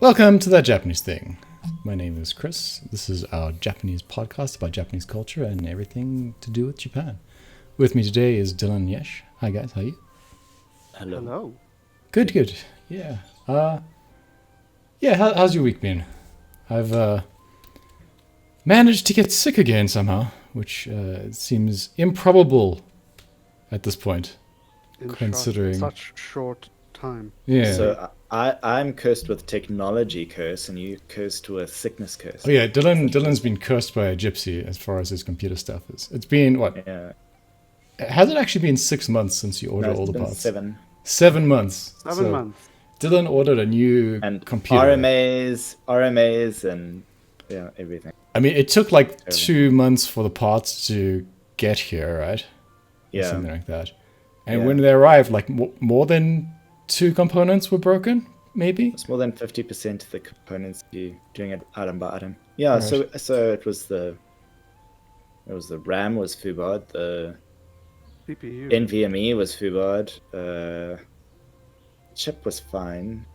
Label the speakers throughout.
Speaker 1: Welcome to That Japanese Thing. My name is Chris. This is our Japanese podcast about Japanese culture and everything to do with Japan. With me today is Dylan and Yesh. Hi guys, how are you?
Speaker 2: Hello.
Speaker 1: Good. Yeah. How's your week been? I've managed to get sick again somehow, which seems improbable at this point, considering
Speaker 2: Such short time.
Speaker 1: Yeah.
Speaker 3: So I'm cursed with technology curse, and you cursed with sickness curse.
Speaker 1: Oh yeah, Dylan's been cursed by a gypsy as far as his computer stuff is. It's been what?
Speaker 3: Yeah.
Speaker 1: Has it actually been 6 months since you ordered all the
Speaker 3: been
Speaker 1: parts?
Speaker 3: 7.
Speaker 1: 7 months.
Speaker 2: 7 months.
Speaker 1: Dylan ordered a new
Speaker 3: And
Speaker 1: computer.
Speaker 3: RMAs, and everything.
Speaker 1: I mean, it took like 2 months for the parts to get here, right?
Speaker 3: Yeah.
Speaker 1: Something like that. And
Speaker 3: Yeah.
Speaker 1: when they arrived, like more than 2 components were broken, maybe?
Speaker 3: It's more than 50% of the components you doing it item by item. Yeah.
Speaker 1: Right.
Speaker 3: So it was the RAM was foobarred, the
Speaker 2: CPU.
Speaker 3: NVMe was foobarred, chip was fine.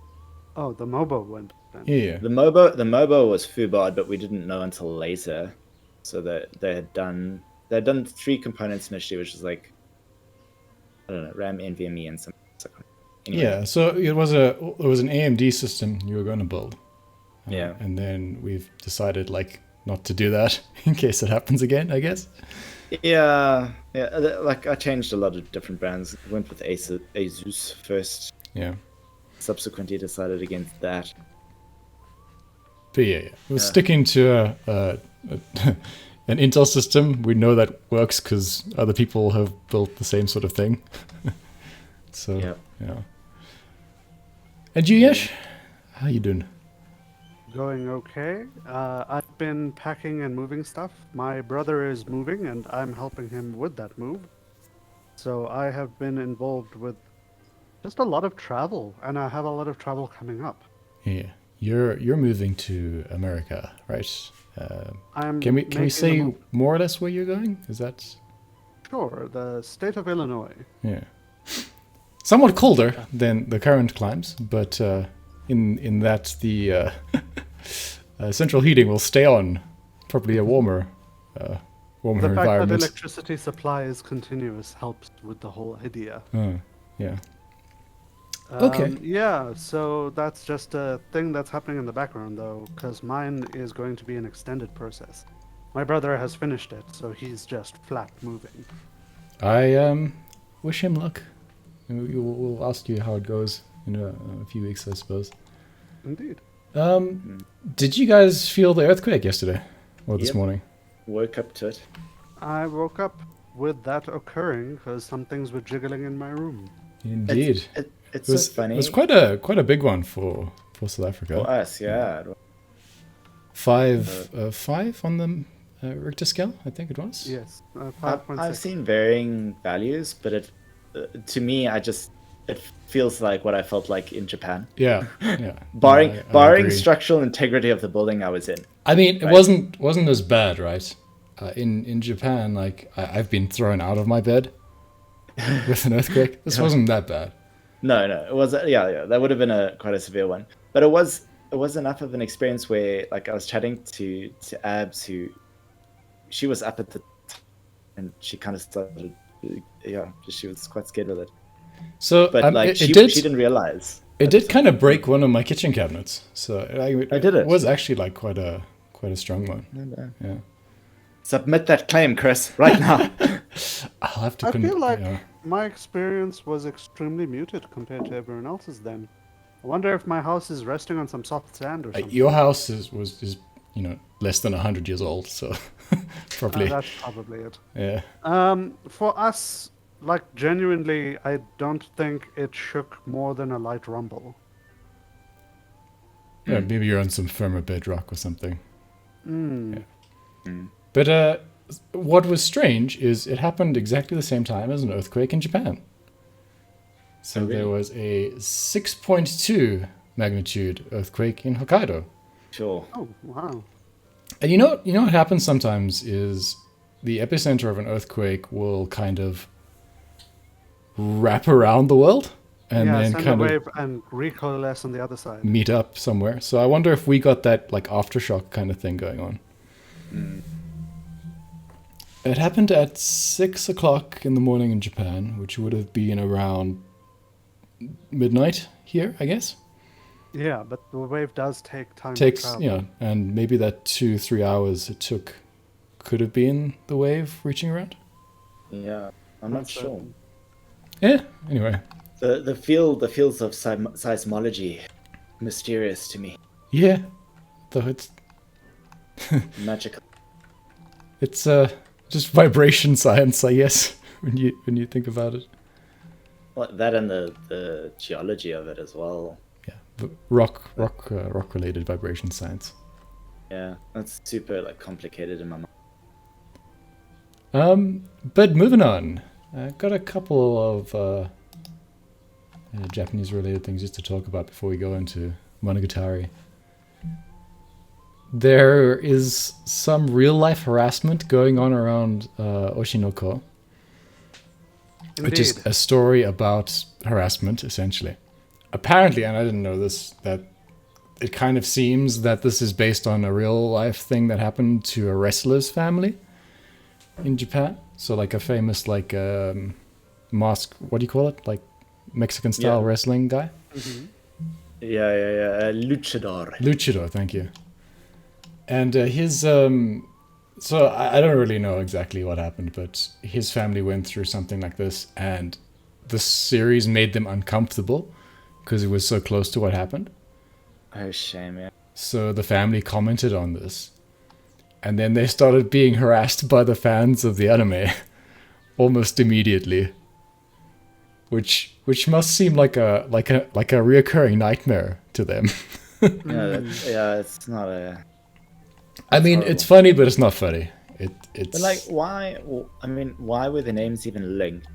Speaker 2: Oh, the MOBA went then.
Speaker 1: Yeah.
Speaker 3: The MOBA was foobarred, but we didn't know until later. So that they had done 3 components initially, which is like, I don't know, RAM, NVMe, and some. Anyway.
Speaker 1: Yeah, so it was an AMD system you were going to build.
Speaker 3: Yeah.
Speaker 1: And then we've decided like not to do that in case it happens again, I guess.
Speaker 3: Yeah. Like I changed a lot of different brands. Went with Asus first.
Speaker 1: Yeah.
Speaker 3: Subsequently decided against that.
Speaker 1: But yeah. We're sticking to an Intel system. We know that works because other people have built the same sort of thing. So, yeah. And you, Yesh? How you doing?
Speaker 2: Going okay. I've been packing and moving stuff. My brother is moving, and I'm helping him with that move. So I have been involved with just a lot of travel, and I have a lot of travel coming up.
Speaker 1: Yeah. You're moving to America, right?
Speaker 2: I'm
Speaker 1: Can we
Speaker 2: making
Speaker 1: say
Speaker 2: the move.
Speaker 1: more or less where you're going? Is that
Speaker 2: Sure, the state of Illinois.
Speaker 1: yeah? Somewhat colder than the current climes, but in that the central heating will stay on, probably a warmer
Speaker 2: The fact that
Speaker 1: environment.
Speaker 2: electricity supply is continuous helps with the whole idea.
Speaker 1: Yeah. Okay.
Speaker 2: Yeah, so that's just a thing that's happening in the background, though, because mine is going to be an extended process. My brother has finished it, so he's just flat moving.
Speaker 1: I wish him luck. We'll ask you how it goes in a few weeks, I suppose.
Speaker 2: Indeed.
Speaker 1: Did you guys feel the earthquake yesterday or this
Speaker 3: Yep.
Speaker 1: morning?
Speaker 3: Woke up to it.
Speaker 2: I woke up with that occurring because some things were jiggling in my room.
Speaker 1: Indeed.
Speaker 3: It's
Speaker 1: It was
Speaker 3: so funny.
Speaker 1: It was quite a big one for South Africa.
Speaker 3: for us, yeah.
Speaker 1: 5 on the Richter scale, I think it was.
Speaker 2: Yes,
Speaker 3: I've
Speaker 2: 5.6.
Speaker 3: seen varying values, but to me, it feels like what I felt like in Japan.
Speaker 1: Yeah.
Speaker 3: Barring
Speaker 1: No, I
Speaker 3: barring
Speaker 1: agree.
Speaker 3: structural integrity of the building I was in.
Speaker 1: I mean, it
Speaker 3: Right.
Speaker 1: wasn't as bad, right? In Japan, like I've been thrown out of my bed with an earthquake. This wasn't that bad.
Speaker 3: No, it was that would have been quite a severe one. But it was enough of an experience where like I was chatting to Abs, who she was up at the and she kind of started she was quite scared with it.
Speaker 1: So,
Speaker 3: But like
Speaker 1: it
Speaker 3: she
Speaker 1: did
Speaker 3: didn't realize.
Speaker 1: it did kind of break one of my kitchen cabinets. So
Speaker 3: did it?
Speaker 1: It was actually like quite a strong one. Yeah.
Speaker 3: Submit that claim, Chris, right now.
Speaker 1: I'll have to.
Speaker 2: I feel like
Speaker 1: yeah.
Speaker 2: my experience was extremely muted compared to everyone else's then. I wonder if my house is resting on some soft sand or something.
Speaker 1: Your house is less than 100 years old, so probably.
Speaker 2: That's probably it.
Speaker 1: Yeah.
Speaker 2: For us, like genuinely, I don't think it shook more than a light rumble.
Speaker 1: Yeah, maybe you're on some firmer bedrock or something.
Speaker 2: Mm.
Speaker 1: But what was strange is it happened exactly the same time as an earthquake in Japan. So
Speaker 3: Oh, really?
Speaker 1: there was a 6.2 magnitude earthquake in Hokkaido.
Speaker 3: Sure.
Speaker 2: Oh, wow.
Speaker 1: And you know what happens sometimes is the epicenter of an earthquake will kind of wrap around the world. and then
Speaker 2: send a
Speaker 1: kind of
Speaker 2: wave and recoalesce on the other side.
Speaker 1: meet up somewhere. So I wonder if we got that like aftershock kind of thing going on. It happened at 6 o'clock in the morning in Japan, which would have been around midnight here, I guess.
Speaker 2: Yeah, but the wave does take time.
Speaker 1: Takes,
Speaker 2: to
Speaker 1: you
Speaker 2: travel.
Speaker 1: know, and maybe that 2-3 hours it took could have been the wave reaching around.
Speaker 3: Yeah, I'm not
Speaker 2: That's,
Speaker 3: sure.
Speaker 1: Yeah. Anyway.
Speaker 3: The fields of seismology, mysterious to me,
Speaker 1: Yeah. Though
Speaker 3: magical.
Speaker 1: it's just vibration science, I guess. When you think about it.
Speaker 3: Well, that and the geology of it as well.
Speaker 1: Yeah. But rock related vibration science.
Speaker 3: Yeah, that's super like complicated in my mind.
Speaker 1: But moving on, I got a couple of Japanese related things just to talk about before we go into Monogatari. There is some real life harassment going on around Oshinoko, which is
Speaker 2: Indeed.
Speaker 1: a story about harassment, essentially. Apparently, and I didn't know this, that it kind of seems that this is based on a real life thing that happened to a wrestler's family in Japan. So like a famous like mask, what do you call it? Like Mexican style wrestling guy?
Speaker 3: Yeah. Luchador.
Speaker 1: Luchador, thank you. And his so I don't really know exactly what happened, but his family went through something like this, and the series made them uncomfortable because it was so close to what happened.
Speaker 3: Oh, shame, yeah.
Speaker 1: So the family commented on this, and then they started being harassed by the fans of the anime almost immediately, which must seem like a reoccurring nightmare to them.
Speaker 3: It's not a.
Speaker 1: I mean,
Speaker 3: horrible.
Speaker 1: it's funny, but it's not funny. It's
Speaker 3: But like, why? I mean, why were the names even linked?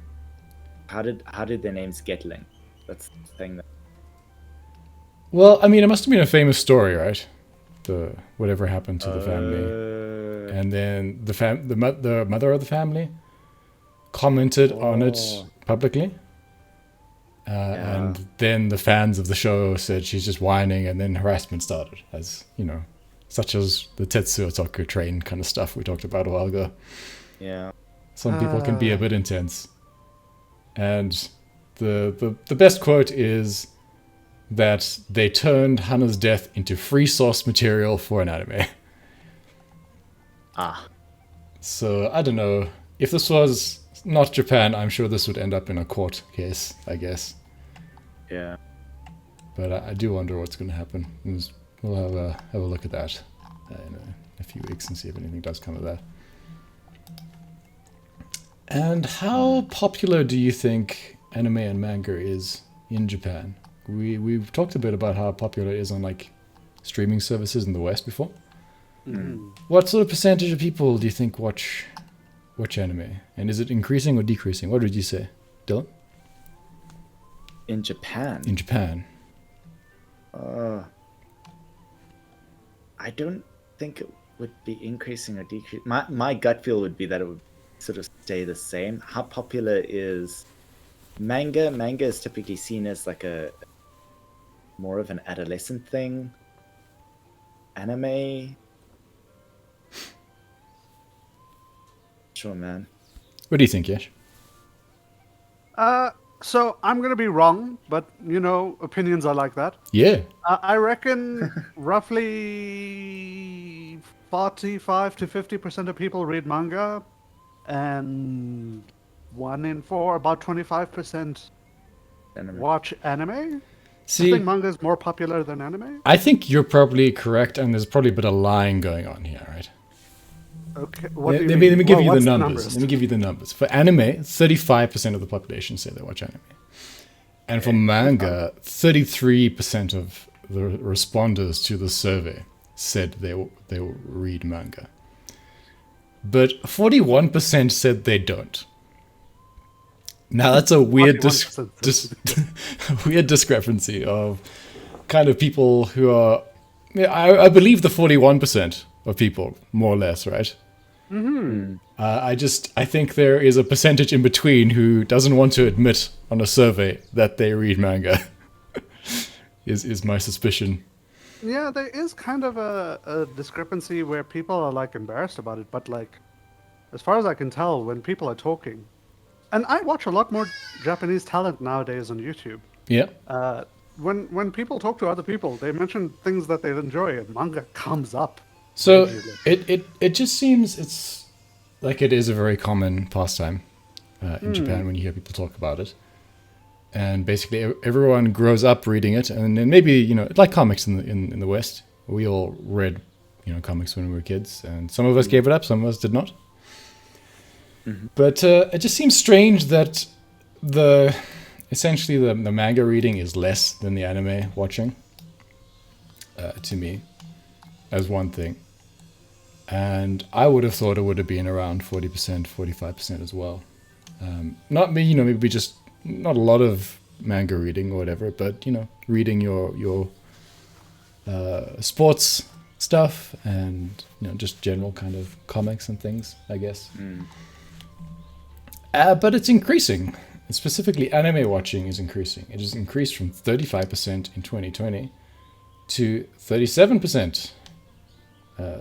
Speaker 3: How did their names get linked? That's the thing.
Speaker 1: well, I mean, it must have been a famous story, right? The whatever happened to the family, and then the mother of the family commented on it publicly, and then the fans of the show said she's just whining, and then harassment started, as you know, such as the Tetsuo Otaku train kind of stuff we talked about a while ago.
Speaker 3: Yeah.
Speaker 1: Some people can be a bit intense, and the best quote is that they turned Hana's death into free source material for an anime. So I don't know. If this was not Japan, I'm sure this would end up in a court case, I guess.
Speaker 3: Yeah.
Speaker 1: But I do wonder what's going to happen. We'll have a look at that in a few weeks and see if anything does come of that. And how popular do you think anime and manga is in Japan? We've talked a bit about how popular it is on like streaming services in the West before. What sort of percentage of people do you think watch anime? And is it increasing or decreasing? What would you say, Dylan?
Speaker 3: In Japan.
Speaker 1: In Japan.
Speaker 3: I don't think it would be increasing or decreasing. My gut feel would be that it would sort of stay the same. How popular is manga? Manga is typically seen as like a more of an adolescent thing. Anime. Sure, man.
Speaker 1: What do you think, Yash?
Speaker 2: So I'm gonna be wrong, but you know, opinions are like that.
Speaker 1: Yeah.
Speaker 2: I reckon roughly 45 to 50% of people read manga, and 1 in 4, about 25%,
Speaker 3: Anime.
Speaker 2: watch anime.
Speaker 1: See,
Speaker 2: I think manga is more popular than anime.
Speaker 1: I think you're probably correct, and there's probably a bit of lying going on here, right?
Speaker 2: Okay. What do you
Speaker 1: Let
Speaker 2: mean?
Speaker 1: me give
Speaker 2: Well,
Speaker 1: you the
Speaker 2: what's
Speaker 1: numbers. Let me give you the numbers. For anime, 35% of the population say they watch anime. And for manga, 33% of the responders to the survey said they will read manga. But 41% said they don't. Now that's a weird weird discrepancy of kind of people who are... I believe the 41% of people, more or less, right? I think there is a percentage in between who doesn't want to admit on a survey that they read manga. is my suspicion.
Speaker 2: Yeah, there is kind of a discrepancy where people are like embarrassed about it, but like, as far as I can tell, when people are talking, and I watch a lot more Japanese talent nowadays on YouTube.
Speaker 1: Yeah.
Speaker 2: When people talk to other people, they mention things that they enjoy, and manga comes up.
Speaker 1: So
Speaker 2: Immediately.
Speaker 1: it just seems it's like it is a very common pastime in Japan when you hear people talk about it. And basically everyone grows up reading it, and then maybe, you know, like comics in the West. We all read, you know, comics when we were kids, and some of us gave it up, some of us did not. But it just seems strange that essentially the manga reading is less than the anime watching, to me, as one thing. And I would have thought it would have been around 40%, 45% as well. Not me, you know, maybe just not a lot of manga reading or whatever, but, you know, reading your sports stuff and, you know, just general kind of comics and things, I guess. But it's increasing. Specifically, anime watching is increasing. It has increased from 35% in 2020 to 37%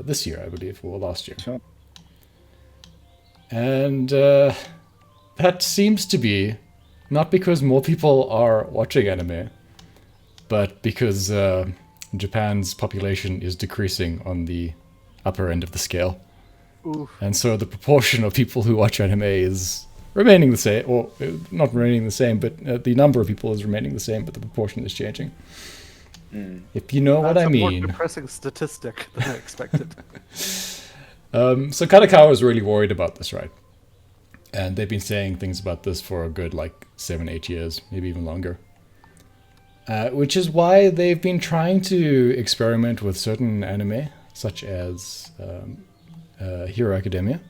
Speaker 1: this year, I believe, or last year.
Speaker 3: Sure.
Speaker 1: And that seems to be not because more people are watching anime, but because Japan's population is decreasing on the upper end of the scale.
Speaker 2: Oof.
Speaker 1: And so the proportion of people who watch anime is remaining the same, or not remaining the same, but the number of people is remaining the same, but the proportion is changing. If you know what I
Speaker 2: That's a more
Speaker 1: mean.
Speaker 2: depressing statistic than I expected.
Speaker 1: So Kadakawa is really worried about this, right? And they've been saying things about this for a good, 7-8 years, maybe even longer. Which is why they've been trying to experiment with certain anime, such as Hero Academia.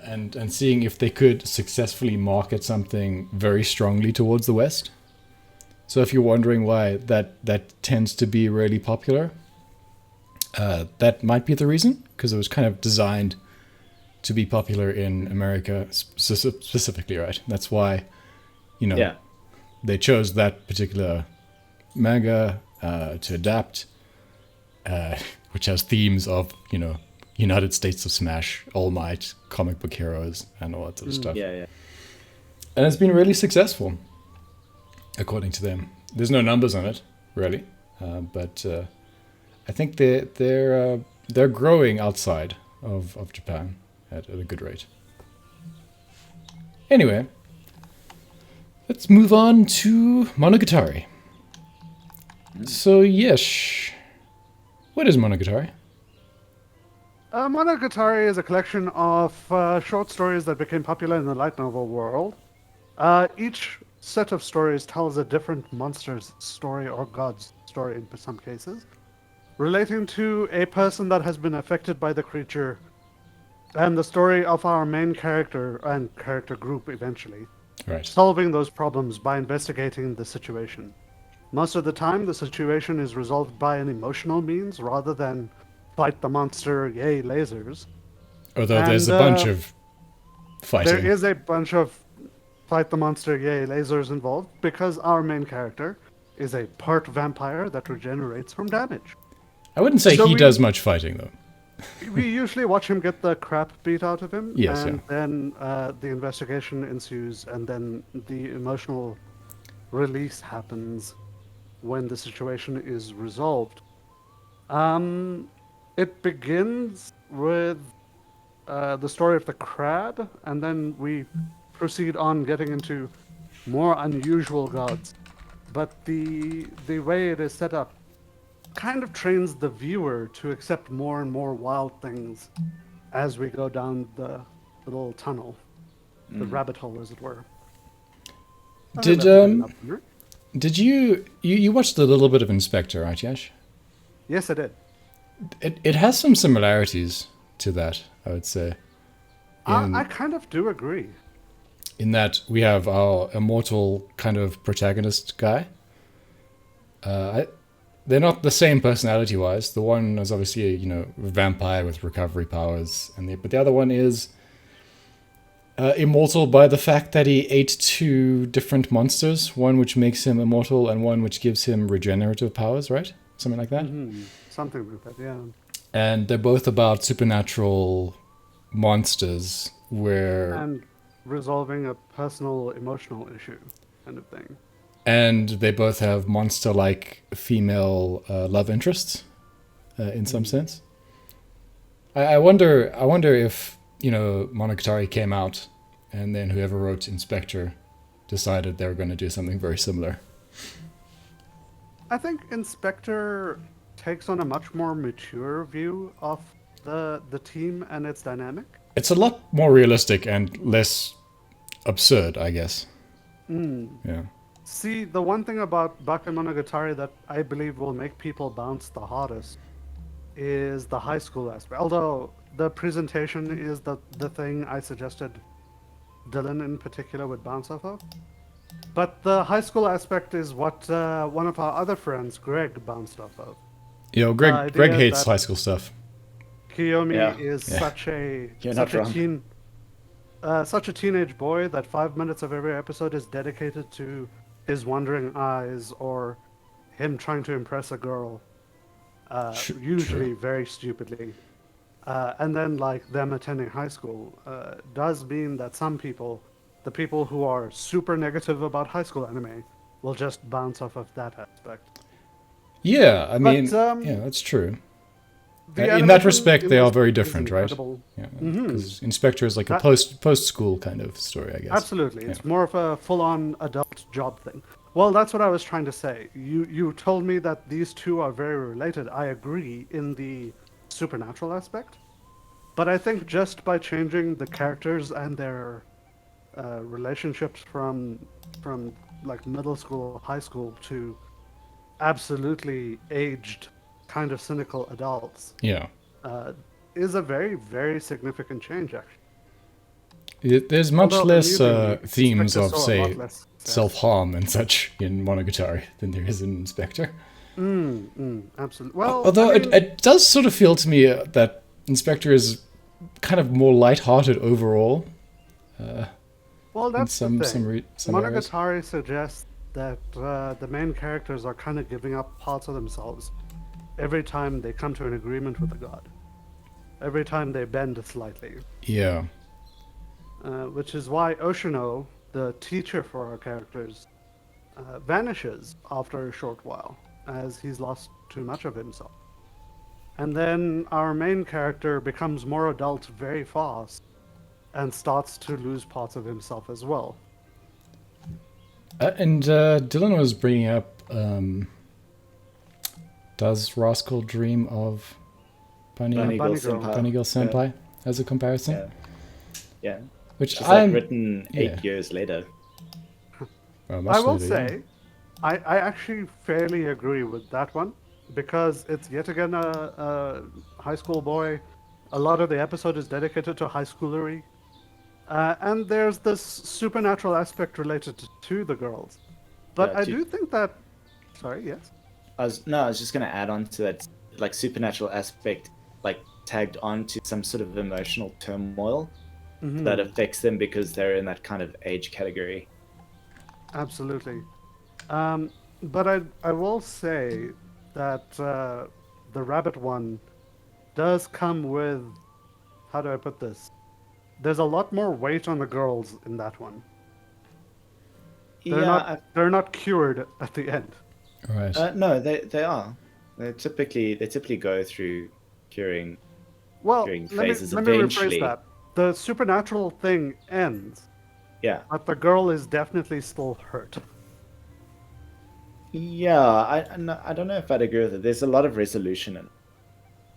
Speaker 1: And seeing if they could successfully market something very strongly towards the West. So if you're wondering why that tends to be really popular, that might be the reason, because it was kind of designed to be popular in America specifically, right? That's why, you know, they chose that particular manga to adapt, which has themes of, you know, United States of Smash, All Might, comic book heroes, and all that sort of stuff.
Speaker 3: Yeah.
Speaker 1: And it's been really successful, according to them. There's no numbers on it, really, but I think they're growing outside of Japan at a good rate. Anyway, let's move on to Monogatari. So, Yesh, what is Monogatari?
Speaker 2: Monogatari is a collection of short stories that became popular in the light novel world. Each set of stories tells a different monster's story or god's story in some cases, relating to a person that has been affected by the creature, and the story of our main character and character group eventually,
Speaker 1: Right.
Speaker 2: solving those problems by investigating the situation. Most of the time, the situation is resolved by an emotional means rather than fight the monster, yay, lasers.
Speaker 1: Although there's a bunch of fighting.
Speaker 2: There is a bunch of fight the monster, yay, lasers involved, because our main character is a part vampire that regenerates from damage.
Speaker 1: I wouldn't say
Speaker 2: So
Speaker 1: he
Speaker 2: we-
Speaker 1: does much fighting, though.
Speaker 2: We usually watch him get the crap beat out of him,
Speaker 1: Yes,
Speaker 2: and then the investigation ensues, and then the emotional release happens when the situation is resolved. It begins with the story of the crab, and then we proceed on getting into more unusual gods. But the way it is set up kind of trains the viewer to accept more and more wild things as we go down the little tunnel, the rabbit hole, as it were.
Speaker 1: Did you watched a little bit of Inspector, right, Yash?
Speaker 2: Yes, I did.
Speaker 1: It has some similarities to that, I would say.
Speaker 2: I kind of do agree.
Speaker 1: In that we have our immortal kind of protagonist guy. they're not the same personality-wise. The one is obviously a vampire with recovery powers, but the other one is immortal by the fact that he ate two different monsters, one which makes him immortal and one which gives him regenerative powers, right? Something like that.
Speaker 2: Something like that, yeah.
Speaker 1: And they're both about supernatural monsters
Speaker 2: and resolving a personal emotional issue kind of thing.
Speaker 1: And they both have monster-like female love interests in some sense. I wonder if Monogatari came out and then whoever wrote Inspector decided they were going to do something very similar.
Speaker 2: I think Inspector takes on a much more mature view of the team and its dynamic.
Speaker 1: It's a lot more realistic and less absurd, I guess. Yeah.
Speaker 2: See, the one thing about Bakemono Gatari that I believe will make people bounce the hardest is the high school aspect. Although the presentation is the thing I suggested Dylan in particular would bounce off of. But the high school aspect is what one of our other friends, Greg, bounced off of.
Speaker 1: Greg hates high school stuff.
Speaker 2: Kiyomi is such a teenage boy that 5 minutes of every episode is dedicated to his wandering eyes or him trying to impress a girl, usually very stupidly. And then like them attending high school does mean that some people, the people who are super negative about high school anime, will just bounce off of that aspect.
Speaker 1: Yeah, I mean, that's true. In that respect, they are very different, right? Yeah, because Inspector is like a post-school kind of story, I guess.
Speaker 2: Absolutely, it's more of a full-on adult job thing. Well, that's what I was trying to say. You told me that these two are very related. I agree in the supernatural aspect, but I think just by changing the characters and their relationships from like middle school, high school to absolutely aged, kind of cynical adults, is a very, very significant change, actually.
Speaker 1: There's much less themes of, say, self-harm and such in Monogatari than there is in Inspector.
Speaker 2: Absolutely. Well,
Speaker 1: although it does sort of feel to me that Inspector is kind of more light-hearted overall.
Speaker 2: Well, that's
Speaker 1: in
Speaker 2: the thing.
Speaker 1: some
Speaker 2: Monogatari suggests that the main characters are kind of giving up parts of themselves every time they come to an agreement with a god. Every time they bend slightly.
Speaker 1: Yeah.
Speaker 2: Which is why Oshino, the teacher for our characters, vanishes after a short while, as he's lost too much of himself. And then our main character becomes more adult very fast, and starts to lose parts of himself as well.
Speaker 1: And Dylan was bringing up, does Rascal dream of Bunny Girl Senpai as a comparison?
Speaker 3: Yeah.
Speaker 1: Which
Speaker 3: is like written 8 years later.
Speaker 2: Well, I will say, I actually fairly agree with that one, because it's yet again a high school boy. A lot of the episode is dedicated to high schoolery. And there's this supernatural aspect related to the girls. But I do think that... Sorry, yes?
Speaker 3: I was just going to add on to that, like, supernatural aspect, like, tagged onto some sort of emotional turmoil that affects them because they're in that kind of age category.
Speaker 2: Absolutely. But I will say that the rabbit one does come with... How do I put this? There's a lot more weight on the girls in that one. They're not cured at the end.
Speaker 1: Right.
Speaker 3: No, they are. They typically go through curing phases
Speaker 2: let me
Speaker 3: eventually.
Speaker 2: rephrase that. The supernatural thing ends.
Speaker 3: Yeah.
Speaker 2: But the girl is definitely still hurt.
Speaker 3: Yeah, I don't know if I'd agree with it. There's a lot of resolution in it.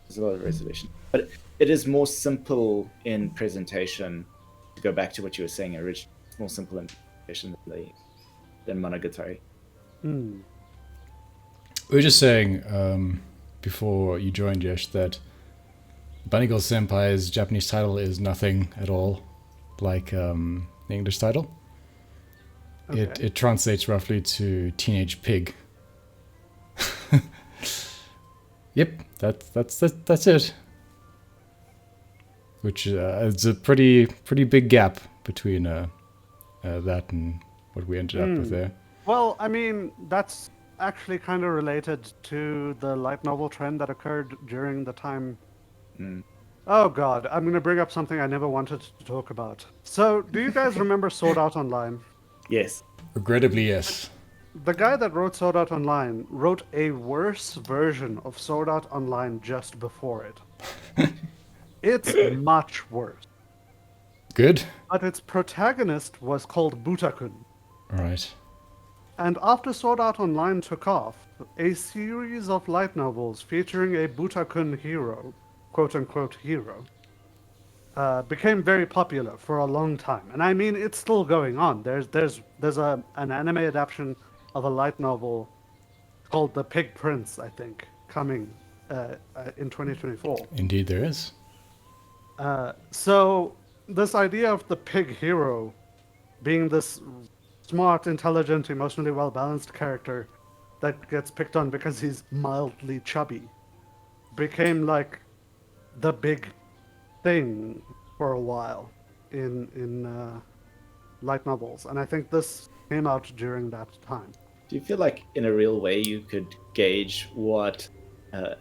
Speaker 3: There's a lot of resolution. But it is more simple in presentation. To go back to what you were saying originally, it's more simple in presentation than Monogatari.
Speaker 1: We were just saying before you joined, Yesh, that Bunny Girl Senpai's Japanese title is nothing at all like the English title. Okay. It translates roughly to teenage pig. Yep, that's it. Which is a pretty big gap between that and what we ended up with there.
Speaker 2: Well, I mean, that's actually kind of related to the light novel trend that occurred during the time. Oh god, I'm going to bring up something I never wanted to talk about. So, do you guys remember Sword Art Online?
Speaker 3: Yes.
Speaker 1: Regrettably, yes.
Speaker 2: The guy that wrote Sword Art Online wrote a worse version of Sword Art Online just before it. It's much worse.
Speaker 1: Good.
Speaker 2: But its protagonist was called Butakun.
Speaker 1: Right.
Speaker 2: And after Sword Art Online took off, a series of light novels featuring a Butakun hero, quote-unquote hero, became very popular for a long time. And I mean, it's still going on. There's an anime adaptation of a light novel called The Pig Prince, I think, coming in 2024.
Speaker 1: Indeed, there is.
Speaker 2: So this idea of the pig hero being this smart, intelligent, emotionally well-balanced character that gets picked on because he's mildly chubby became like the big thing for a while in light novels, and I think this came out during that time.
Speaker 3: Do you feel like in a real way you could gauge what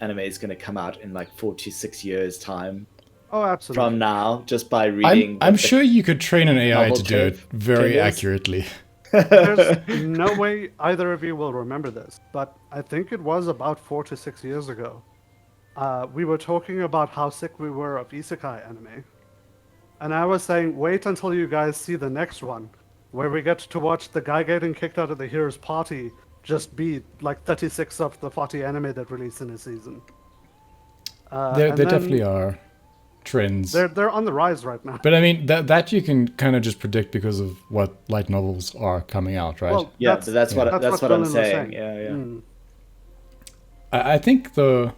Speaker 3: anime is going to come out in like 4 to 6 years time
Speaker 2: Oh, absolutely.
Speaker 3: from now just by reading?
Speaker 1: I'm sure you could train an AI
Speaker 3: novel
Speaker 1: to do it very
Speaker 3: trenders?
Speaker 1: accurately.
Speaker 2: There's no way either of you will remember this, but I think it was about 4 to 6 years ago. We were talking about how sick we were of isekai anime. And I was saying, wait until you guys see the next one, where we get to watch the guy getting kicked out of the hero's party just be like 36 of the 40 anime that released in a season.
Speaker 1: There definitely are trends.
Speaker 2: They're on the rise right now.
Speaker 1: But I mean, that you can kind of just predict because of what light novels are coming out, right?
Speaker 2: Well,
Speaker 3: Yeah, that's what
Speaker 2: what
Speaker 3: I'm
Speaker 2: Dylan was
Speaker 3: saying. Yeah.
Speaker 1: I think I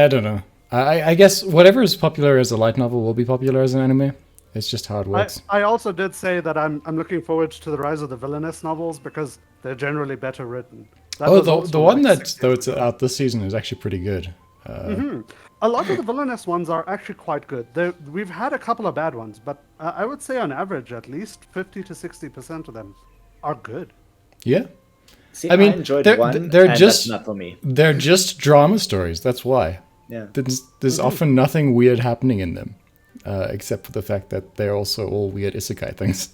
Speaker 1: don't know. I guess whatever is popular as a light novel will be popular as an anime. It's just how it works.
Speaker 2: I also did say that I'm looking forward to the rise of the villainous novels because they're generally better written. That was
Speaker 1: the
Speaker 2: also
Speaker 1: one
Speaker 2: like
Speaker 1: that
Speaker 2: 6
Speaker 1: though
Speaker 2: years
Speaker 1: it's
Speaker 2: ago.
Speaker 1: out this season is actually pretty good.
Speaker 2: A lot of the villainous ones are actually quite good. We've had a couple of bad ones, but I would say on average, at least 50 to 60% of them are good.
Speaker 1: Yeah,
Speaker 3: See,
Speaker 1: I mean,
Speaker 3: enjoyed
Speaker 1: they're-
Speaker 3: one,
Speaker 1: they're
Speaker 3: and
Speaker 1: just-
Speaker 3: that's not for me.
Speaker 1: they're just drama stories. That's why.
Speaker 3: Yeah.
Speaker 1: There's often nothing weird happening in them, except for the fact that they're also all weird isekai things.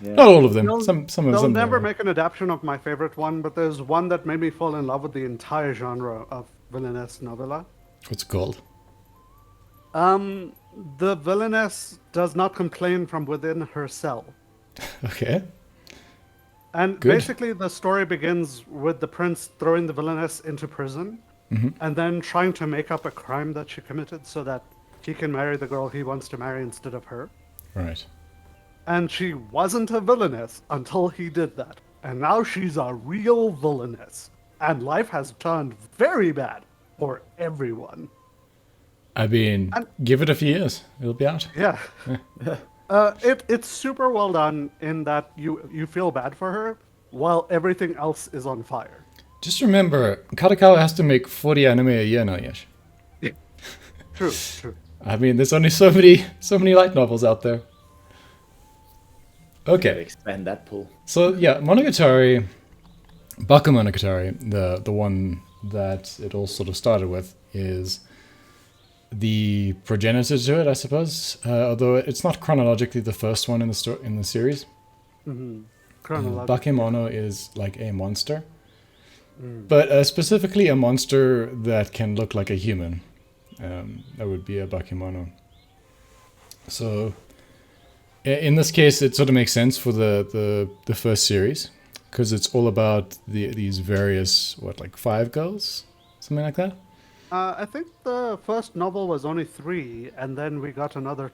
Speaker 3: Yeah.
Speaker 1: Not all of them.
Speaker 2: They'll-
Speaker 1: Some of
Speaker 2: They'll
Speaker 1: them.
Speaker 2: never
Speaker 1: are.
Speaker 2: make an adaptation of my favorite one, but there's one that made me fall in love with the entire genre of villainous novella.
Speaker 1: What's it called?
Speaker 2: The villainess does not complain from within her cell.
Speaker 1: Okay.
Speaker 2: And
Speaker 1: Good.
Speaker 2: basically, the story begins with the prince throwing the villainess into prison and then trying to make up a crime that she committed so that he can marry the girl he wants to marry instead of her.
Speaker 1: Right.
Speaker 2: And she wasn't a villainess until he did that. And now she's a real villainess. And life has turned very bad for everyone.
Speaker 1: I mean, give it a few years. It'll be out.
Speaker 2: Yeah. It's super well done in that you feel bad for her while everything else is on fire.
Speaker 1: Just remember, Kadokawa has to make 40 anime a year now, Yash.
Speaker 2: True.
Speaker 1: I mean, there's only so many light novels out there.
Speaker 3: Gotta
Speaker 1: Okay,
Speaker 3: expand that pool.
Speaker 1: so yeah, Monogatari, Bakemono Gatari, the one that it all sort of started with, is the progenitor to it, I suppose. Although it's not chronologically the first one in the series.
Speaker 2: Chronological.
Speaker 1: Bakemono is like a monster, but specifically a monster that can look like a human. That would be a Bakemono. So, in this case, it sort of makes sense for the first series, because it's all about these various, like 5 girls? Something like that?
Speaker 2: I think the first novel was only 3, and then we got another.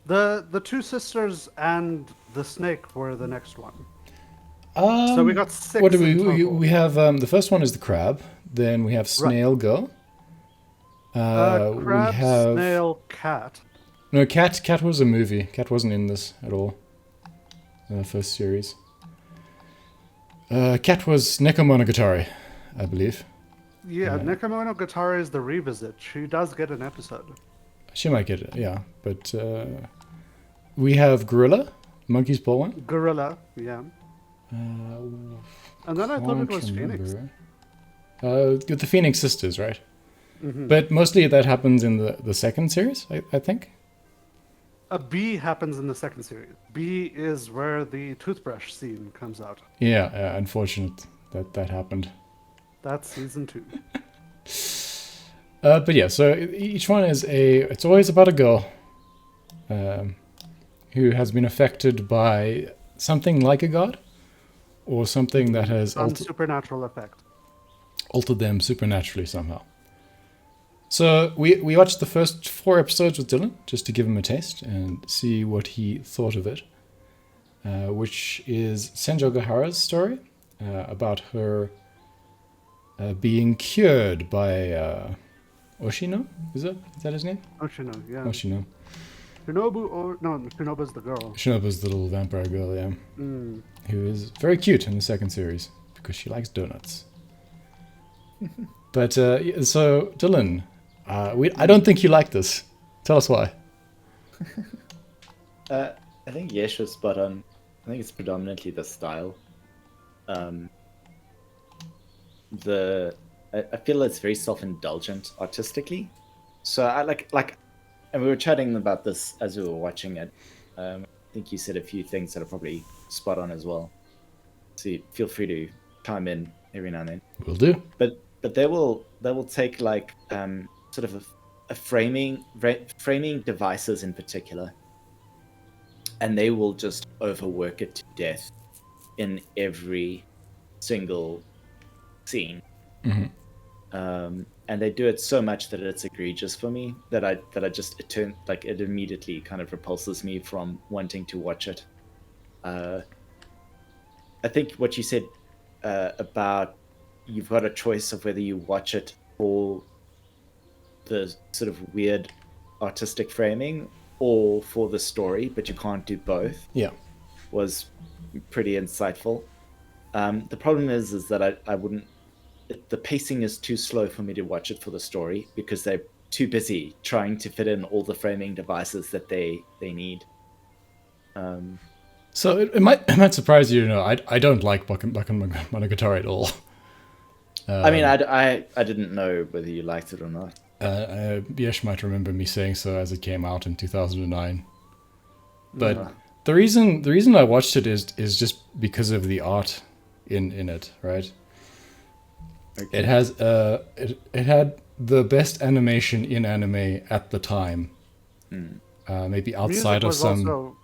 Speaker 2: The 2 sisters and the snake were the next one. So we got 6.
Speaker 1: What do
Speaker 2: in
Speaker 1: we
Speaker 2: total.
Speaker 1: we have? The first one is the crab. Then we have snail girl.
Speaker 2: Crab,
Speaker 1: we have
Speaker 2: snail, cat.
Speaker 1: no cat. Cat was a movie. Cat wasn't in this at all. First series. Cat was Nekomonogatari, I believe.
Speaker 2: Yeah, Bakemono Gatari is the revisit. She does get an episode.
Speaker 1: She might get it, yeah. But we have Gorilla, Monkey's Paw one.
Speaker 2: Gorilla, yeah. And then I thought it was Phoenix.
Speaker 1: With the Phoenix sisters, right? But mostly that happens in the second series, I think.
Speaker 2: A B happens in the second series. B is where the toothbrush scene comes out.
Speaker 1: Yeah, unfortunate that happened.
Speaker 2: That's season 2.
Speaker 1: But yeah, so each one is it's always about a girl who has been affected by something like a god or something that has
Speaker 2: Some supernatural effect.
Speaker 1: altered them supernaturally somehow. So we watched the first 4 episodes with Dylan just to give him a taste and see what he thought of it, which is Senjo Gahara's story about her being cured by Oshino. Is that his name?
Speaker 2: Oshino, yeah.
Speaker 1: Oshino.
Speaker 2: Shinobu, or no, Shinobu's the girl.
Speaker 1: Shinobu's the little vampire girl, yeah,
Speaker 2: Mm.
Speaker 1: who is very cute in the second series because she likes donuts. But so Dylan, I don't think you like this. Tell us why.
Speaker 3: I think Yesh was spot on. I think it's predominantly the style. I feel it's very self-indulgent artistically. So I like, and we were chatting about this as we were watching it. I think you said a few things that are probably spot on as well. So feel free to chime in every now and then.
Speaker 1: Will do.
Speaker 3: But they will take like sort of a framing devices in particular, and they will just overwork it to death in every single scene.
Speaker 1: Mm-hmm.
Speaker 3: And they do it so much that it's egregious for me that it immediately kind of repulses me from wanting to watch it. I think what you said about you've got a choice of whether you watch it for the sort of weird artistic framing or for the story, but you can't do both.
Speaker 1: Yeah,
Speaker 3: was pretty insightful. The problem is that I wouldn't. The pacing is too slow for me to watch it for the story because they're too busy trying to fit in all the framing devices that they need.
Speaker 1: So it might surprise you to know I don't like Bakemono Gatari at all.
Speaker 3: I mean, I didn't know whether you liked it or not.
Speaker 1: Yesh might remember me saying so as it came out in 2009. But the reason I watched it is just because of the art in it, right? Okay. It has it had the best animation in anime at the time. Maybe outside of some.
Speaker 2: Also,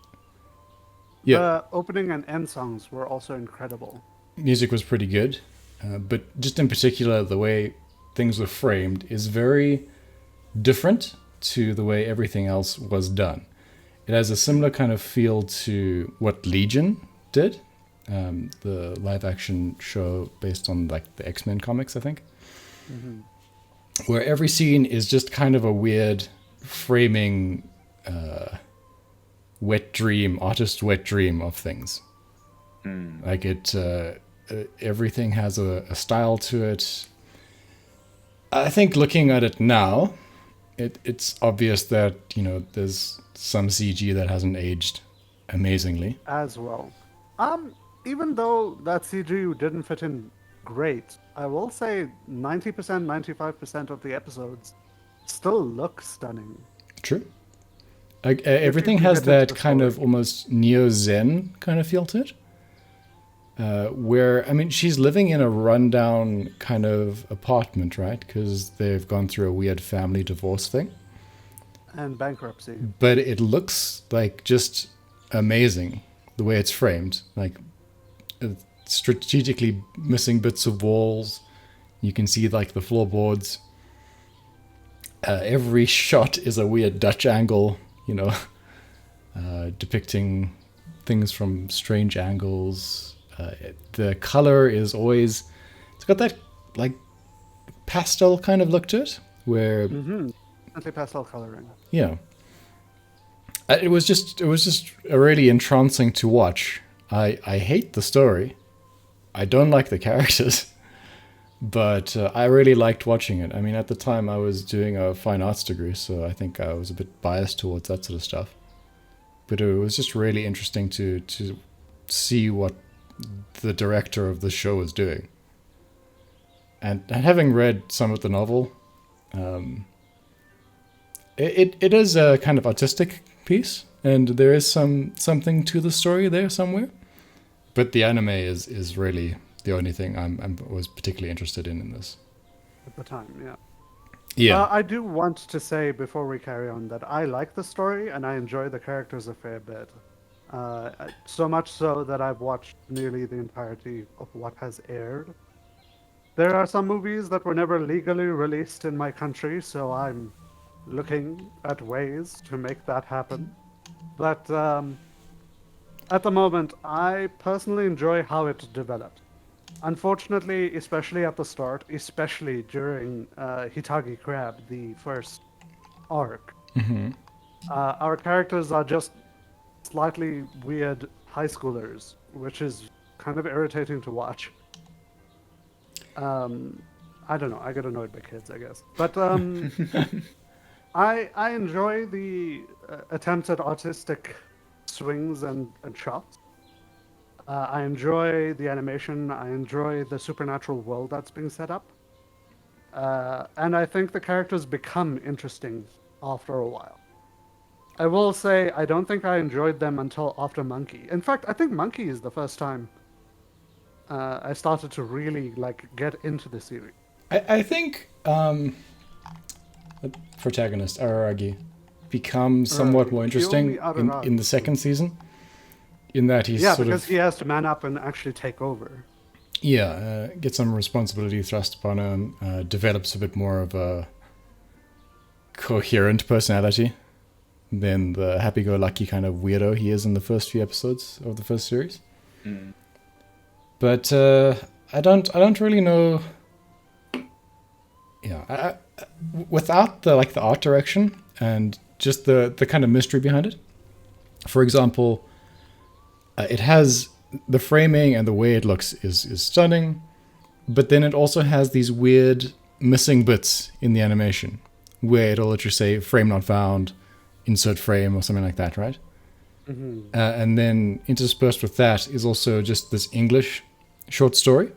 Speaker 2: the opening and end songs were also incredible.
Speaker 1: Music was pretty good, but just in particular, the way things were framed is very different to the way everything else was done. It has a similar kind of feel to what Legion did, the live-action show based on like the X-Men comics, I think, where every scene is just kind of a weird framing, wet dream of things. Like it, everything has a style to it. I think looking at it now, it's obvious that, you know, there's some CG that hasn't aged amazingly.
Speaker 2: As well. Even though that CG didn't fit in great, I will say 90%, 95% of the episodes still look stunning.
Speaker 1: True. Like, everything has that kind of almost neo-Zen kind of feel to it. Where, I mean, she's living in a rundown kind of apartment, right? Because they've gone through a weird family divorce thing.
Speaker 2: And bankruptcy.
Speaker 1: But it looks like just amazing the way it's framed. Like, strategically missing bits of walls. You can see, like, the floorboards. Every shot is a weird Dutch angle, you know, depicting things from strange angles. The color is always, it's got that like pastel kind of look to it, where
Speaker 2: Anti-pastel coloring.
Speaker 1: Yeah, it was just really entrancing to watch. I hate the story, I don't like the characters, But I really liked watching it. I mean, at the time I was doing a fine arts degree, so I think I was a bit biased towards that sort of stuff. But it was just really interesting to see what the director of the show was doing. And having read some of the novel, it is a kind of artistic piece, and there is something to the story there somewhere. But the anime is really the only thing I was particularly interested in this.
Speaker 2: At the time, yeah.
Speaker 1: Yeah.
Speaker 2: I do want to say before we carry on that I like the story and I enjoy the characters a fair bit. So much so that I've watched nearly the entirety of what has aired. There are some movies that were never legally released in my country, so I'm looking at ways to make that happen. But at the moment, I personally enjoy how it developed. Unfortunately, especially at the start, especially during Hitagi Crab, the first arc, our characters are just slightly weird high schoolers, which is kind of irritating to watch. I don't know. I get annoyed by kids, I guess. But I enjoy the attempts at artistic swings and shots. I enjoy the animation. I enjoy the supernatural world that's being set up. And I think the characters become interesting after a while. I will say I don't think I enjoyed them until after Monkey. In fact, I think Monkey is the first time I started to really get into the series.
Speaker 1: I think the protagonist, Araragi, becomes somewhat more interesting in the second season. In that he's
Speaker 2: because he has to man up and actually take over.
Speaker 1: Yeah, get some responsibility thrust upon him, develops a bit more of a coherent personality than the happy-go-lucky kind of weirdo he is in the first few episodes of the first series.
Speaker 3: Mm.
Speaker 1: But I don't really know. Yeah, without the art direction and just the kind of mystery behind it. For example, it has the framing and the way it looks is stunning, but then it also has these weird missing bits in the animation where it'll literally say frame not found, insert frame or something like that, right?
Speaker 2: Mm-hmm.
Speaker 1: And then interspersed with that is also just this English short story,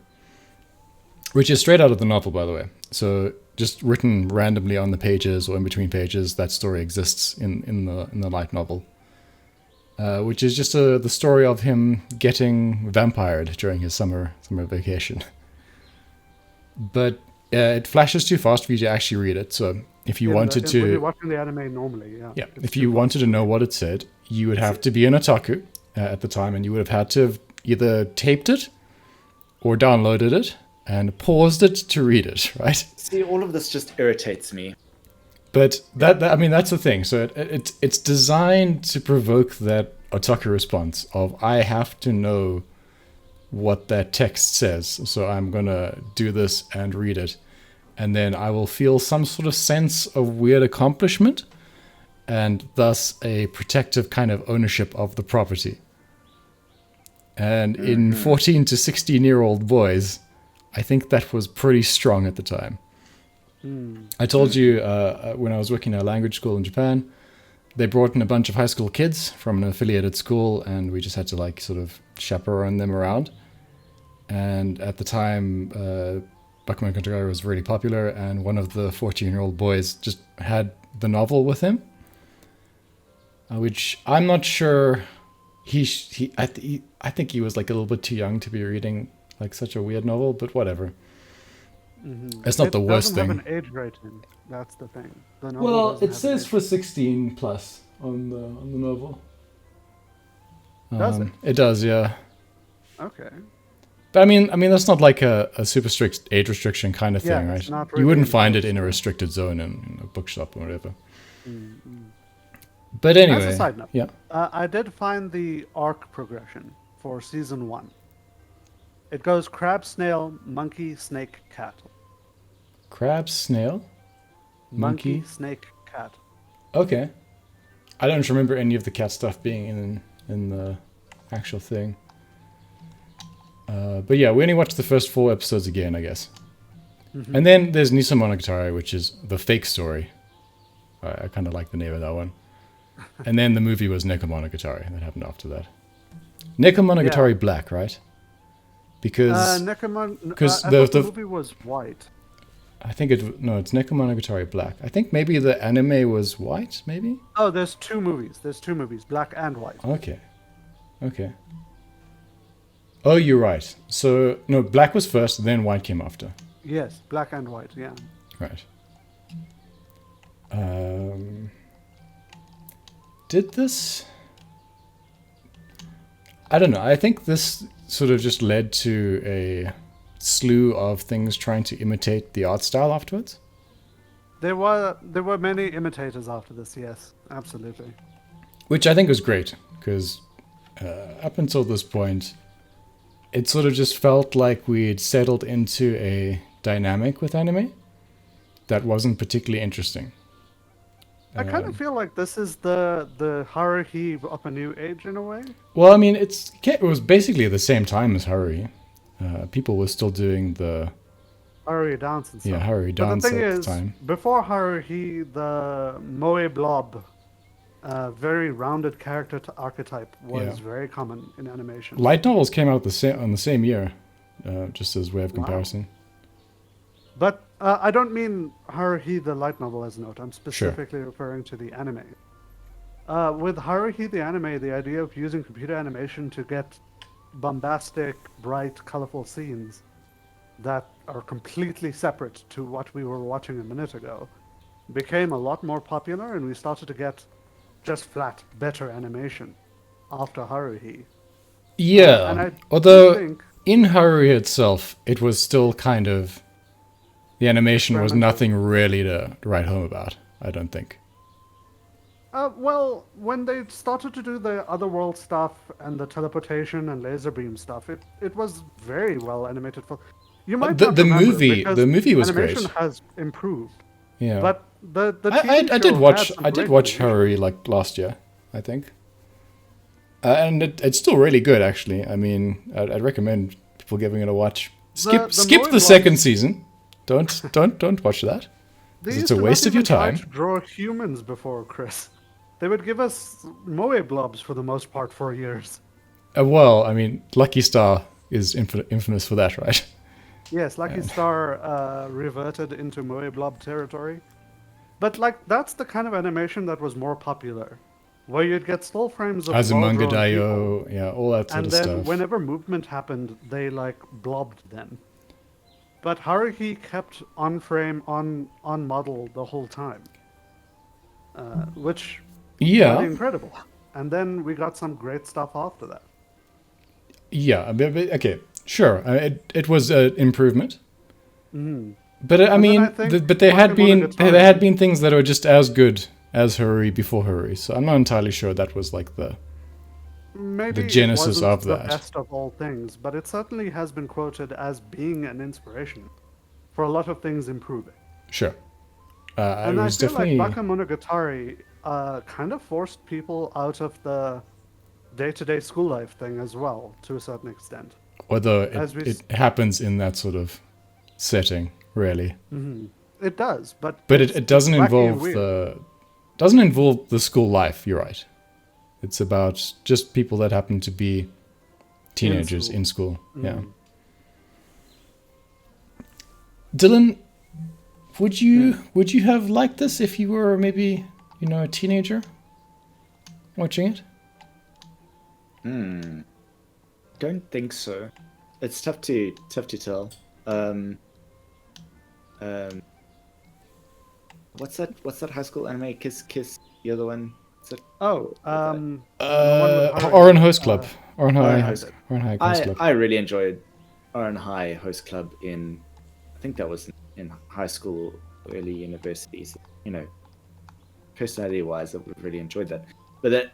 Speaker 1: which is straight out of the novel, by the way. So just written randomly on the pages or in between pages, that story exists in the light novel. Which is just the story of him getting vampired during his summer vacation. But it flashes too fast for you to actually read it. So if you wanted to...
Speaker 2: When you're watching the anime normally, yeah.
Speaker 1: Yeah, if you wanted to know what it said, you would have to be an otaku at the time, and you would have had to have either taped it or downloaded it and paused it to read it, right?
Speaker 3: See, all of this just irritates me.
Speaker 1: But that's the thing. So it's designed to provoke that otaku response of I have to know what that text says. So I'm going to do this and read it. And then I will feel some sort of sense of weird accomplishment and thus a protective kind of ownership of the property. And in 14 to 16-year-old boys, I think that was pretty strong at the time. I told you when I was working at a language school in Japan, they brought in a bunch of high school kids from an affiliated school, and we just had to sort of chaperone them around. And at the time, Bakemono Gatari was really popular, and one of the 14-year-old boys just had the novel with him, which I'm not sure I think he was a little bit too young to be reading such a weird novel, but whatever.
Speaker 2: Mm-hmm.
Speaker 1: It's not the worst thing.
Speaker 2: It doesn't have an age rating. That's the thing.
Speaker 1: Well, it says for 16 plus on the novel.
Speaker 2: Does it?
Speaker 1: It does, yeah.
Speaker 2: Okay.
Speaker 1: But I mean that's not like a super strict age restriction kind of thing, right?
Speaker 2: Not really
Speaker 1: you wouldn't find it in a restricted zone in a bookshop or whatever.
Speaker 2: Mm-hmm.
Speaker 1: But anyway,
Speaker 2: as a side note,
Speaker 1: yeah.
Speaker 2: I did find the arc progression for season 1. It goes crab, snail, monkey, snake, cat.
Speaker 1: Crab, snail, monkey,
Speaker 2: snake, cat.
Speaker 1: Okay. I don't remember any of the cat stuff being in the actual thing. But yeah, we only watched the first 4 episodes again, I guess. And then there's Nisamono Gatari, which is the fake story. I kind of like the name of that one. And then the movie was Nekomonogatari. That happened after that. Nekomonogatari
Speaker 2: Yeah.
Speaker 1: Black, right? Because
Speaker 2: I
Speaker 1: because
Speaker 2: thought the movie was white.
Speaker 1: I think it's Nekomonogatari Black. I think maybe the anime was white, maybe?
Speaker 2: Oh, there's two movies. Black and white.
Speaker 1: Okay. Oh, you're right. So, no, black was first, then white came after.
Speaker 2: Yes, black and white, yeah.
Speaker 1: Right. Did this... I don't know. I think this sort of just led to a slew of things trying to imitate the art style afterwards.
Speaker 2: There were many imitators after this, yes, absolutely.
Speaker 1: Which I think was great, because up until this point, it sort of just felt like we'd settled into a dynamic with anime that wasn't particularly interesting.
Speaker 2: I kind of feel like this is the Haruhi of a new age in a way.
Speaker 1: Well, I mean, it was basically the same time as Haruhi. People were still doing the
Speaker 2: Haruhi dance and stuff.
Speaker 1: yeah Haruhi
Speaker 2: But
Speaker 1: dance
Speaker 2: the thing
Speaker 1: at
Speaker 2: is,
Speaker 1: the time.
Speaker 2: before Haruhi, the Moe blob, very rounded character archetype was very common in animation.
Speaker 1: Light novels came out on the same year, just as way of comparison.
Speaker 2: But I don't mean Haruhi the light novel as a note. I'm specifically referring to the anime. With Haruhi the anime, the idea of using computer animation to get bombastic, bright, colorful scenes that are completely separate to what we were watching a minute ago became a lot more popular, and we started to get just flat, better animation after Haruhi.
Speaker 1: Yeah,
Speaker 2: and I
Speaker 1: although
Speaker 2: think
Speaker 1: in Haruhi itself, it was still kind of... The animation was nothing really to write home about, I don't think.
Speaker 2: Well, when they started to do the otherworld stuff and the teleportation and laser beam stuff, it was very well animated. You might not
Speaker 1: the
Speaker 2: remember,
Speaker 1: movie
Speaker 2: because
Speaker 1: the movie was
Speaker 2: animation
Speaker 1: great.
Speaker 2: has improved.
Speaker 1: Yeah,
Speaker 2: But the
Speaker 1: I
Speaker 2: TV
Speaker 1: did
Speaker 2: show
Speaker 1: watch
Speaker 2: had some
Speaker 1: I did
Speaker 2: great
Speaker 1: watch
Speaker 2: animation.
Speaker 1: Haruhi like last year, I think, and it's still really good actually. I mean, I'd recommend people giving it a watch. Skip
Speaker 2: Moe
Speaker 1: the second season. Don't watch that.
Speaker 2: They
Speaker 1: It's
Speaker 2: used
Speaker 1: a
Speaker 2: to
Speaker 1: waste
Speaker 2: not
Speaker 1: of your
Speaker 2: even try
Speaker 1: time.
Speaker 2: to draw humans before, Chris. They would give us Moe blobs for the most part for years.
Speaker 1: Well, I mean, Lucky Star is infamous for that, right?
Speaker 2: Yes, Lucky Star reverted into Moe blob territory. But like that's the kind of animation that was more popular, where you'd get still frames of
Speaker 1: Azumanga
Speaker 2: well-drawn
Speaker 1: Daioh,
Speaker 2: people,
Speaker 1: yeah, all that sort
Speaker 2: and
Speaker 1: of
Speaker 2: then
Speaker 1: stuff.
Speaker 2: whenever movement happened, they like blobbed them. But Haruhi kept on frame, on model the whole time, which
Speaker 1: Yeah,
Speaker 2: was incredible. And then we got some great stuff after that.
Speaker 1: yeah. Okay, sure. It was an improvement. But I
Speaker 2: And then
Speaker 1: mean,
Speaker 2: I think
Speaker 1: but there had
Speaker 2: Bakemono Gatari-
Speaker 1: been things that were just as good as Haruhi before Haruhi. So I'm not entirely sure that was like the...
Speaker 2: Maybe
Speaker 1: The genesis
Speaker 2: it wasn't
Speaker 1: of
Speaker 2: the
Speaker 1: that.
Speaker 2: best of all things, but it certainly has been quoted as being an inspiration for a lot of things improving.
Speaker 1: Sure. It
Speaker 2: And I
Speaker 1: was
Speaker 2: feel
Speaker 1: definitely...
Speaker 2: like Bakemono Gatari kind of forced people out of the day-to-day school life thing as well, to a certain extent.
Speaker 1: Although
Speaker 2: as we
Speaker 1: it happens in that sort of setting, really.
Speaker 2: It does, but
Speaker 1: But
Speaker 2: it's
Speaker 1: it doesn't
Speaker 2: wacky and
Speaker 1: involve
Speaker 2: weird.
Speaker 1: the school life, you're right. It's about just people that happen to be teenagers in school. Yeah. Dylan, would you have liked this if you were maybe, a teenager watching it?
Speaker 3: Don't think so. It's tough to tell. What's that high school anime? Kiss. The other one. Is it?
Speaker 2: Oh,
Speaker 1: Oran Host Club. Oran
Speaker 3: Oran
Speaker 1: High
Speaker 3: Host.
Speaker 1: Host Club.
Speaker 3: I really enjoyed Oran High Host Club I think that was in high school, early universities. Personality-wise, I would have really enjoyed that. But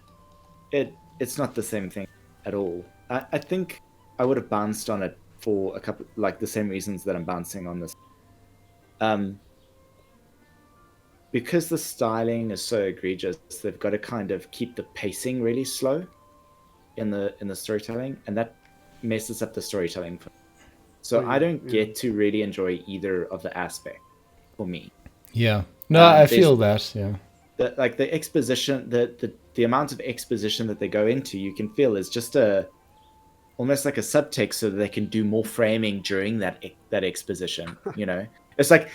Speaker 3: it's not the same thing at all. I think I would have bounced on it for a couple, like the same reasons that I'm bouncing on this. Because the styling is so egregious, they've got to kind of keep the pacing really slow in the storytelling, and that messes up the storytelling. So
Speaker 2: Oh,
Speaker 3: I don't
Speaker 2: yeah.
Speaker 3: get to really enjoy either of the aspects for me.
Speaker 1: Yeah. No, I
Speaker 3: There's
Speaker 1: feel that. Yeah.
Speaker 3: the exposition, the amount of exposition that they go into, you can feel is just almost like a subtext so that they can do more framing during that exposition. You know, it's like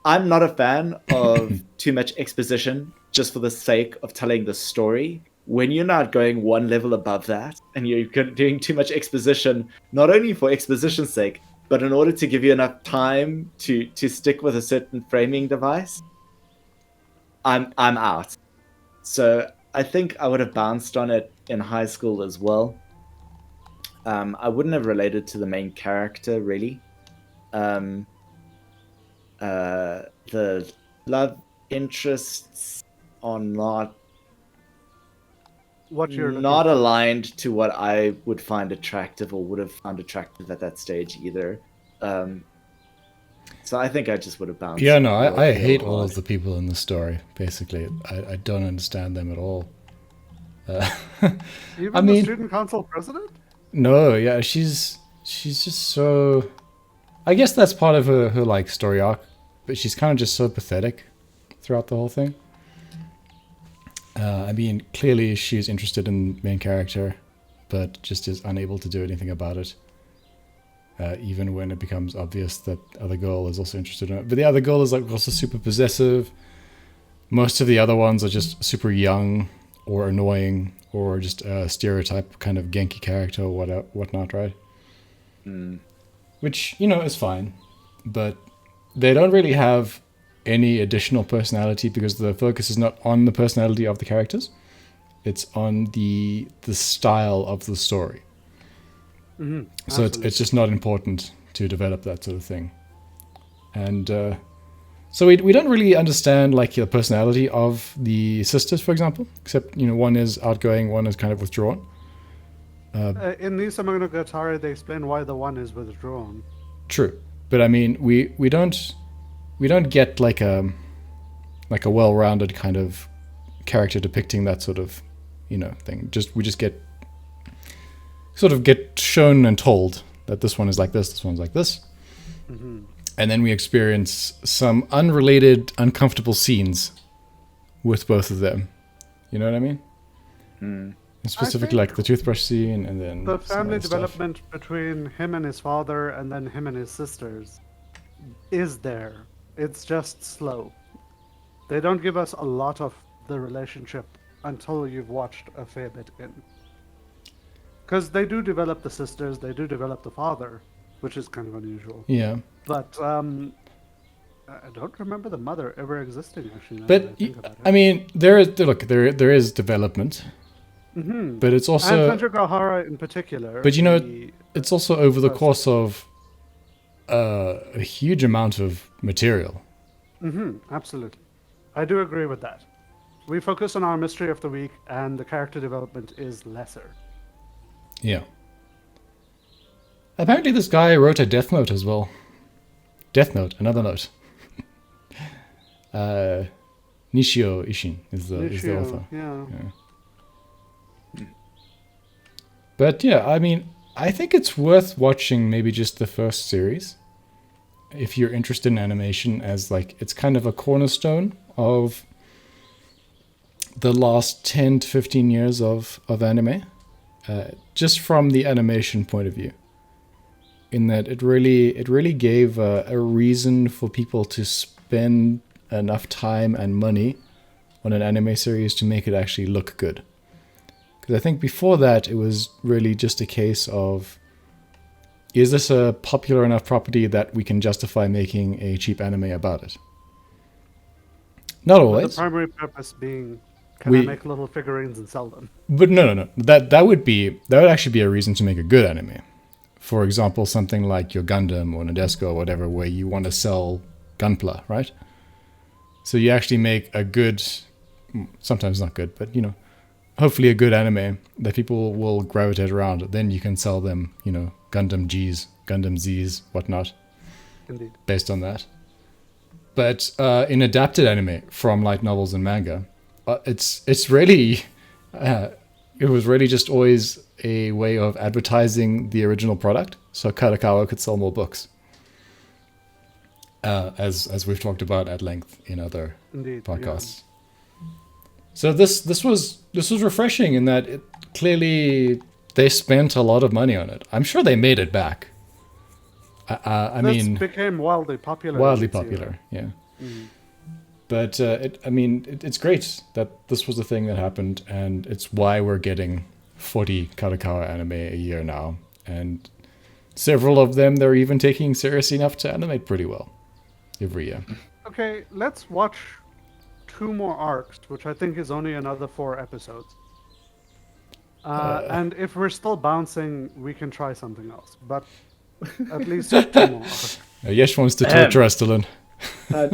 Speaker 3: I'm not a fan of too much exposition just for the sake of telling the story. When you're not going one level above that and you're doing too much exposition, not only for exposition's sake, but in order to give you enough time to stick with a certain framing device, I'm out. So I think I would have bounced on it in high school as well. I wouldn't have related to the main character really. Um, the love interests are
Speaker 2: What you're looking
Speaker 3: not
Speaker 2: for.
Speaker 3: aligned to what I would find attractive or would have found attractive at that stage either. So I think I just would have bounced.
Speaker 1: Yeah, no, I
Speaker 3: real
Speaker 1: hate all
Speaker 3: hard.
Speaker 1: of the people in the story, basically. I don't understand them at all.
Speaker 2: Even
Speaker 1: I
Speaker 2: the
Speaker 1: mean-
Speaker 2: student council president?
Speaker 1: No, yeah, she's just so... I guess that's part of her like story arc, but she's kind of just so pathetic throughout the whole thing. I mean, clearly she's interested in the main character, but just is unable to do anything about it. Even when it becomes obvious that the other girl is also interested in it. But the other girl is like also super possessive. Most of the other ones are just super young or annoying or just a stereotype kind of Genki character or whatnot, right? Which, you know, is fine. But they don't really have any additional personality because the focus is not on the personality of the characters. It's on the style of the story. So it's just not important to develop that sort of thing. And so we don't really understand like the personality of the sisters, for example, except, you know, one is outgoing, one is kind of withdrawn.
Speaker 2: In Bakemono Gatari, they explain why the one is withdrawn.
Speaker 1: True, but I mean, we don't get like a well-rounded kind of character depicting that sort of, you know, thing. We just get shown and told that this one is like this one's like this, and then we experience some unrelated, uncomfortable scenes with both of them. You know what I mean? And specifically, like the toothbrush scene, and then
Speaker 2: The
Speaker 1: some
Speaker 2: family
Speaker 1: other stuff.
Speaker 2: development between him and his father, and then him and his sisters, is there. It's just slow. They don't give us a lot of the relationship until you've watched a fair bit in. Because they do develop the sisters, they do develop the father, which is kind of unusual.
Speaker 1: Yeah.
Speaker 2: But I don't remember the mother ever existing, actually. Now
Speaker 1: But
Speaker 2: that I think about it.
Speaker 1: I mean, there is development, but it's also
Speaker 2: and Sanjo Gahara in particular.
Speaker 1: But you know,
Speaker 2: the-
Speaker 1: it's also over the
Speaker 2: First.
Speaker 1: course of a huge amount of material.
Speaker 2: Absolutely. I do agree with that. We focus on our mystery of the week, and the character development is lesser.
Speaker 1: Yeah. Apparently, this guy wrote a Death Note as well. Death Note, another note. Nishio Ishin is the author.
Speaker 2: Yeah.
Speaker 1: But yeah, I mean, I think it's worth watching maybe just the first series if you're interested in animation, as like it's kind of a cornerstone of the last 10 to 15 years of anime, just from the animation point of view, in that it really gave a reason for people to spend enough time and money on an anime series to make it actually look good. Because I think before that, it was really just a case of, is this a popular enough property that we can justify making a cheap anime about it? Not
Speaker 2: The
Speaker 1: always.
Speaker 2: primary purpose being, can I
Speaker 1: We-
Speaker 2: make little figurines and sell them?
Speaker 1: But no. That would actually be a reason to make a good anime. For example, something like your Gundam or Nadesco or whatever, where you want to sell Gunpla, right? So you actually make a good, sometimes not good, but you know, hopefully a good anime that people will gravitate around. Then you can sell them, you know, Gundam Gs, Gundam Zs, whatnot,
Speaker 2: Indeed.
Speaker 1: based on that. But in adapted anime from light novels and manga, it's really it was really just always a way of advertising the original product, so Kadokawa could sell more books. As we've talked about at length in other
Speaker 2: Indeed,
Speaker 1: podcasts. So this was refreshing in that it clearly they spent a lot of money on it. I'm sure they made it back. I mean,
Speaker 2: became wildly popular.
Speaker 1: Wildly popular, yeah. But it's great that this was the thing that happened, and it's why we're getting 40 Kadokawa anime a year now, and several of them they're even taking seriously enough to animate pretty well every year.
Speaker 2: Okay, let's watch 2 more arcs, which I think is only another 4 episodes. And if we're still bouncing, we can try something else. But at least 2 more arcs.
Speaker 1: Yesh wants to torture us, Dylan.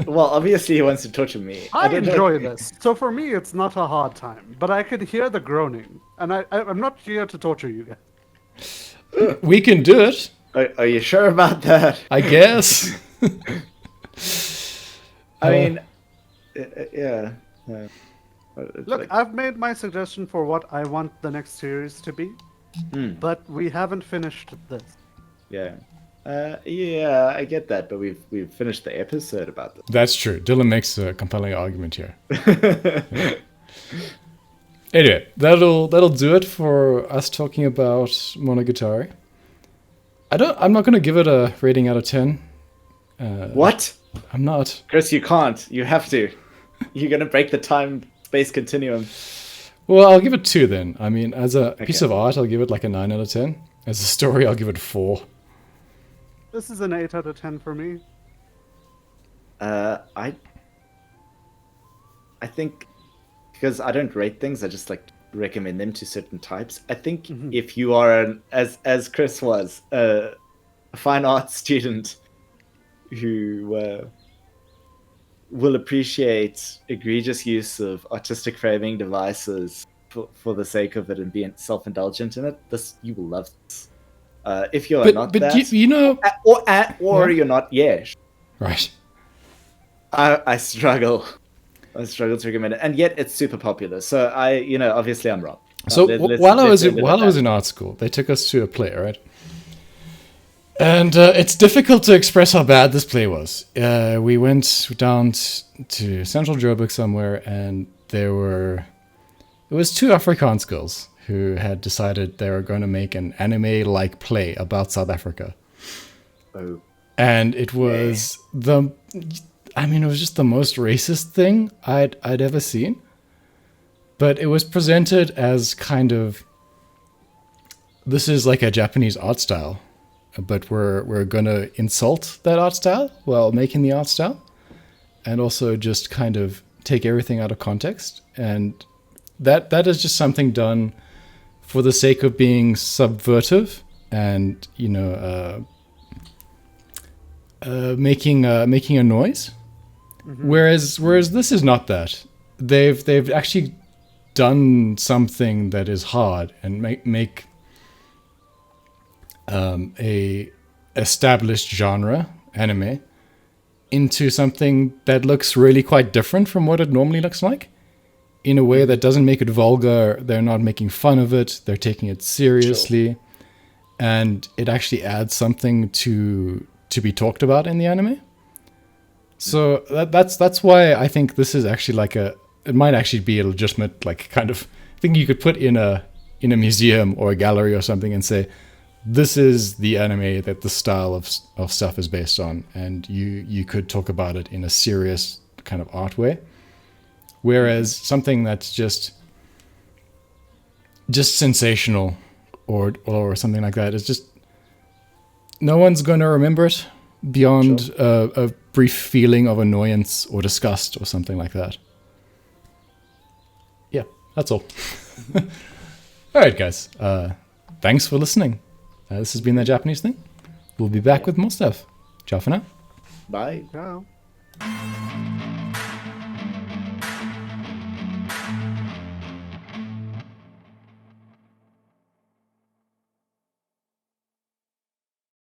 Speaker 3: Well, obviously he wants to torture me.
Speaker 2: I
Speaker 3: don't know.
Speaker 2: enjoy this. So for me, it's not a hard time. But I could hear the groaning. And I'm not here to torture you guys.
Speaker 1: We can do it.
Speaker 3: Are you sure about that?
Speaker 1: I guess.
Speaker 3: I mean, yeah.
Speaker 2: Look, I've made my suggestion for what I want the next series to be. But we haven't finished this.
Speaker 3: Yeah. Yeah, I get that, but we've finished the episode about this.
Speaker 1: That's true. Dylan makes a compelling argument here. Anyway, that'll do it for us talking about Monogatari. I'm not going to give it a rating out of 10.
Speaker 3: What?
Speaker 1: I'm not.
Speaker 3: Chris, you can't. You have to. You're going to break the time-space continuum.
Speaker 1: Well, I'll give it 2 then. I mean, as a piece of art, I'll give it like a 9 out of 10. As a story, I'll give it 4.
Speaker 2: This is an 8 out of 10 for me.
Speaker 3: I think because I don't rate things, I just like recommend them to certain types. I think if you are as Chris was a fine arts student who will appreciate egregious use of artistic framing devices for the sake of it and be self-indulgent in it, you will love this. If you're not that,
Speaker 1: you know,
Speaker 3: or you're not,
Speaker 1: right.
Speaker 3: I struggle to recommend it, and yet it's super popular. So obviously I'm wrong.
Speaker 1: So while I was in art school, they took us to a play, right? And it's difficult to express how bad this play was. We went down to Central Joburg somewhere, and it was 2 Afrikaans girls who had decided they were going to make an anime-like play about South Africa.
Speaker 3: Oh.
Speaker 1: And it was it was just the most racist thing I'd ever seen. But it was presented as kind of, this is like a Japanese art style, but we're going to insult that art style while making the art style, and also just kind of take everything out of context. And that is just something done for the sake of being subversive and, making a noise. Whereas this is not that. They've actually done something that is hard and make a established genre anime into something that looks really quite different from what it normally looks like, in a way that doesn't make it vulgar. They're not making fun of it. They're taking it seriously. Sure. And it actually adds something to be talked about in the anime. So that's why I think this is actually it might actually be a legitimate kind of thing you could put in a museum or a gallery or something and say, this is the anime that the style of stuff is based on, and you could talk about it in a serious kind of art way. Whereas something that's just sensational or something like that is just, no one's going to remember it beyond a brief feeling of annoyance or disgust or something like that. Yeah, that's all. All right, guys. Thanks for listening. This has been The Japanese Thing. We'll be back with more stuff. Ciao for now.
Speaker 3: Bye.
Speaker 2: Ciao.